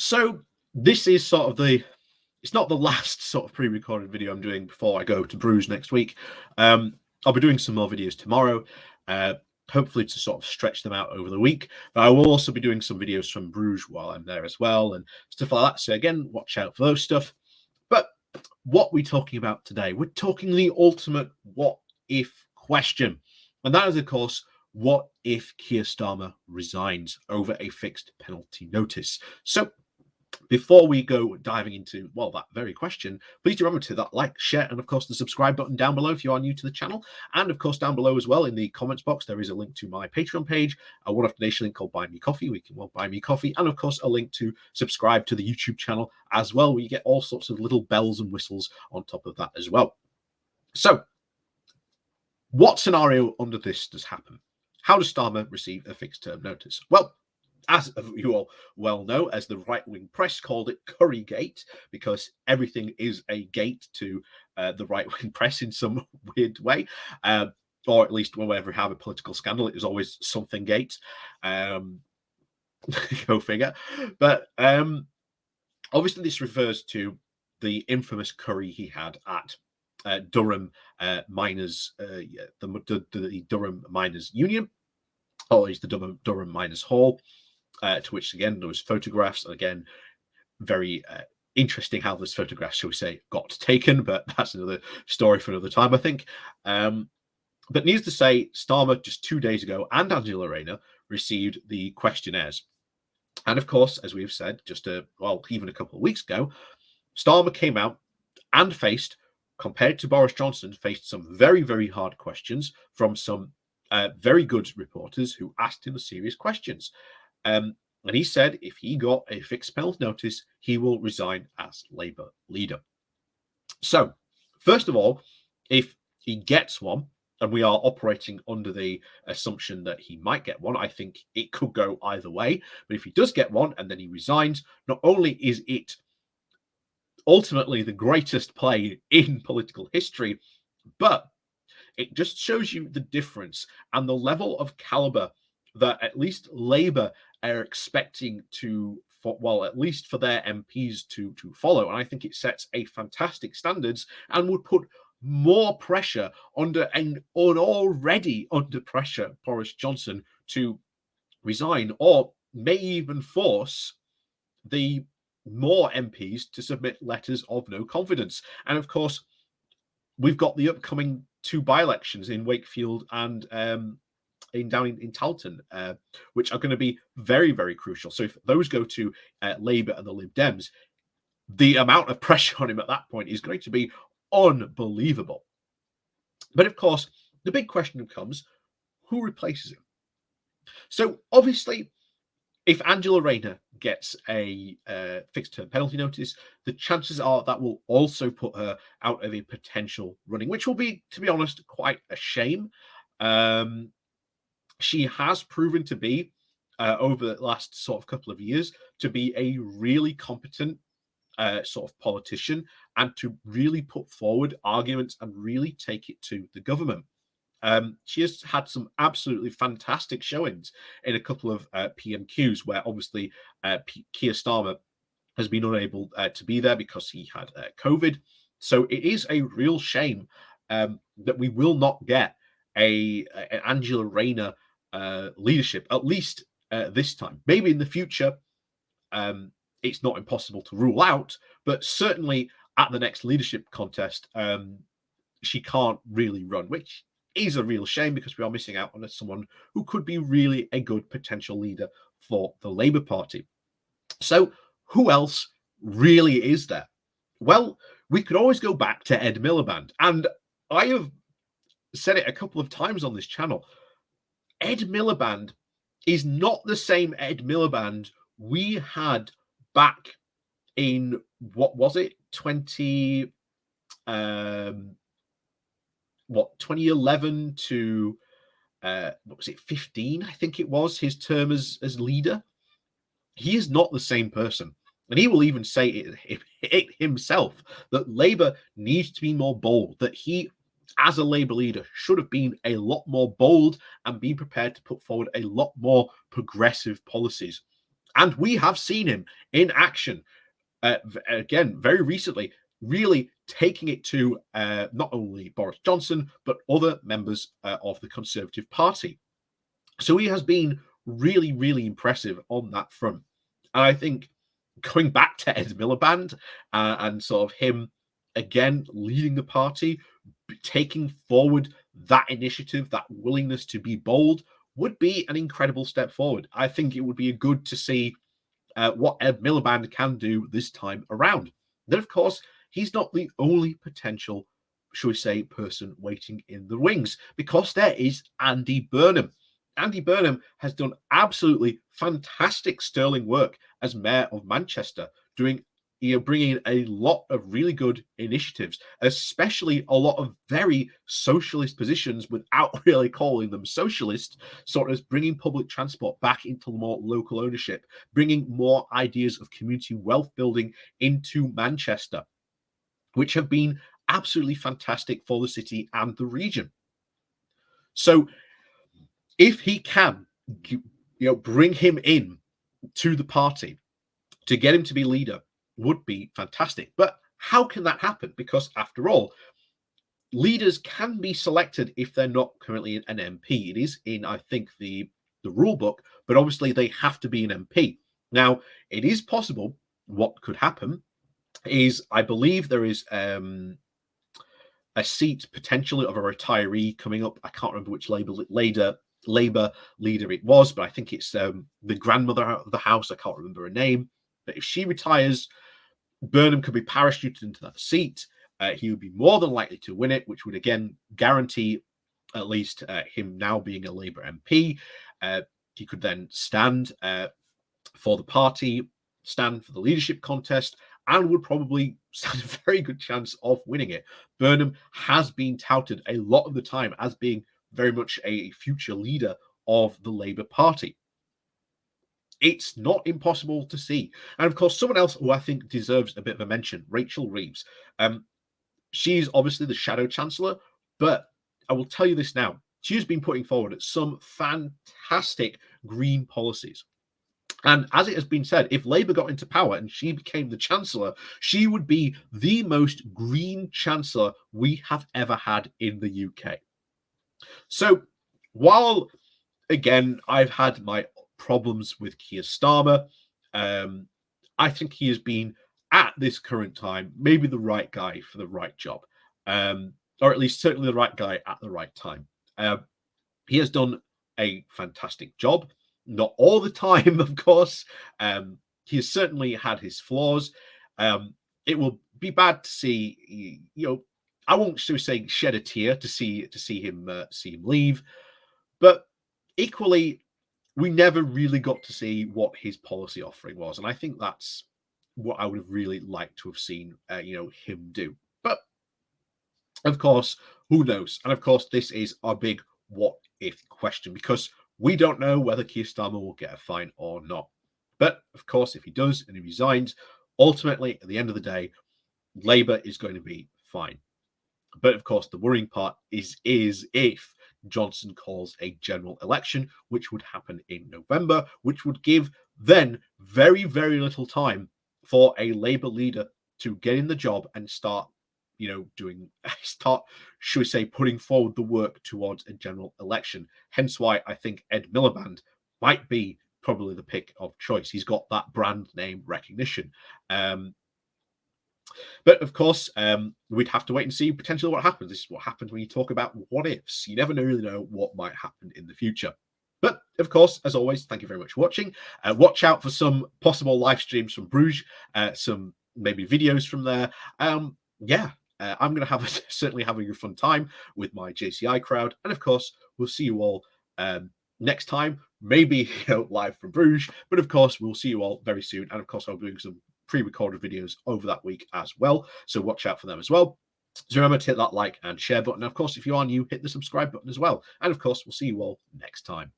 So this is sort of it's not the last sort of pre-recorded video I'm doing before I go to Bruges next week. I'll be doing some more videos tomorrow, hopefully to sort of stretch them out over the week. But I will also be doing some videos from Bruges while I'm there as well and stuff like that. So again, watch out for those stuff. But what we're talking about today, we're talking the ultimate what if question. And that is, of course, what if Keir Starmer resigns over a fixed penalty notice? So before we go diving into, well, that very question, please do remember to that like, share, and of course the subscribe button down below if you are new to the channel. And of course down below as well in the comments box, there is a link to my Patreon page, a one-off donation link called Buy Me Coffee, where you can buy me coffee, and of course a link to subscribe to the YouTube channel as well, where you get all sorts of little bells and whistles on top of that as well. So what scenario under this does happen? How does Starmer receive a fixed term notice? Well, as you all well know, as the right-wing press called it, Currygate, because everything is a gate to the right-wing press in some weird way, or at least whenever we have a political scandal, it is always something gate. Go figure. But obviously this refers to the infamous curry he had at Durham Miners, the Durham Miners Union, or is the Durham Miners Hall. To which, again, there was photographs. Again, very interesting how those photographs, shall we say, got taken, but that's another story for another time, I think. But needless to say, Starmer, just 2 days ago, and Angela Rayner received the questionnaires. And of course, as we've said, just even a couple of weeks ago, Starmer came out and compared to Boris Johnson, faced some very, very hard questions from some very good reporters who asked him serious questions. And he said if he got a fixed penalty notice, he will resign as Labour leader. So, first of all, if he gets one, and we are operating under the assumption that he might get one, I think it could go either way. But if he does get one and then he resigns, not only is it ultimately the greatest play in political history, but it just shows you the difference and the level of caliber that at least Labour are expecting at least for their MPs to follow. And I think it sets a fantastic standards and would put more pressure under an already under pressure Boris Johnson to resign, or may even force the more MPs to submit letters of no confidence. And of course, we've got the upcoming 2 by-elections in Wakefield and down in Talton, which are going to be very, very crucial. So if those go to Labour and the Lib Dems, the amount of pressure on him at that point is going to be unbelievable. But of course, the big question becomes, who replaces him? So obviously, if Angela Rayner gets a fixed term penalty notice, the chances are that will also put her out of a potential running, which will be, to be honest, quite a shame. She has proven to be, over the last sort of couple of years, to be a really competent sort of politician and to really put forward arguments and really take it to the government. She has had some absolutely fantastic showings in a couple of PMQs where obviously Keir Starmer has been unable to be there because he had COVID. So it is a real shame that we will not get an Angela Rayner leadership, at least this time. Maybe in the future, it's not impossible to rule out, but certainly at the next leadership contest, she can't really run, which is a real shame because we are missing out on someone who could be really a good potential leader for the Labour Party. So who else really is there? Well, we could always go back to Ed Miliband, and I have said it a couple of times on this channel. Ed Miliband is not the same Ed Miliband we had back in, what was it, 2011 to what was it, 15, I think it was, his term as leader. He is not the same person. And he will even say it himself, that Labour needs to be more bold, that he, as a Labour leader, should have been a lot more bold and be prepared to put forward a lot more progressive policies. And we have seen him in action again very recently, really taking it to not only Boris Johnson, but other members of the Conservative Party. So he has been really, really impressive on that front. And I think going back to Ed Miliband and sort of him again leading the party, taking forward that initiative, that willingness to be bold, would be an incredible step forward. I think it would be good to see what Ed Miliband can do this time around. Then, of course, he's not the only potential, shall we say, person waiting in the wings, because there is Andy Burnham. Andy Burnham has done absolutely fantastic sterling work as mayor of Manchester, doing bringing in a lot of really good initiatives, especially a lot of very socialist positions without really calling them socialist, sort of bringing public transport back into more local ownership, bringing more ideas of community wealth building into Manchester, which have been absolutely fantastic for the city and the region. So if he can, bring him in to the party to get him to be leader, would be fantastic. But how can that happen? Because after all, leaders can be selected if they're not currently an MP. It is in, I think, the rule book, but obviously they have to be an MP. Now, it is possible. What could happen is, I believe there is a seat potentially of a retiree coming up. I can't remember which Labour leader it was, but I think it's the grandmother of the house. I can't remember her name. But if she retires, Burnham could be parachuted into that seat. He would be more than likely to win it, which would again guarantee at least him now being a Labour MP. He could then stand for the party, stand for the leadership contest, and would probably stand a very good chance of winning it. Burnham has been touted a lot of the time as being very much a future leader of the Labour Party. It's not impossible to see. And of course, someone else who I think deserves a bit of a mention, Rachel Reeves. She's obviously the shadow chancellor, but I will tell you this now. She has been putting forward some fantastic green policies. And as it has been said, if Labour got into power and she became the chancellor, she would be the most green chancellor we have ever had in the UK. So while, again, I've had my problems with Keir Starmer, I think he has been, at this current time, maybe the right guy for the right job, or at least certainly the right guy at the right time. He has done a fantastic job. Not all the time, of course. He has certainly had his flaws. It will be bad to see, I won't say shed a tear to see him leave, but equally, we never really got to see what his policy offering was, and I think that's what I would have really liked to have seen, him do. But of course, who knows? And of course, this is our big what if question, because we don't know whether Keir Starmer will get a fine or not. But of course, if he does and he resigns, ultimately, at the end of the day, Labour is going to be fine. But of course, the worrying part is if Johnson calls a general election, which would happen in November, which would give then very, very little time for a Labour leader to get in the job and start, should we say, putting forward the work towards a general election. Hence why I think Ed Miliband might be probably the pick of choice. He's got that brand name recognition. But of course, we'd have to wait and see potentially what happens. This is what happens when you talk about what ifs. You never really know what might happen in the future. But of course, as always, thank you very much for watching. Watch out for some possible live streams from Bruges, some maybe videos from there. I'm going to have certainly having a fun time with my JCI crowd. And of course, we'll see you all next time, maybe live from Bruges. But of course, we'll see you all very soon. And of course, I'll be doing some pre-recorded videos over that week as well, so watch out for them as well. So remember to hit that like and share button. Of course, if you are new, hit the subscribe button as well. And of course, we'll see you all next time.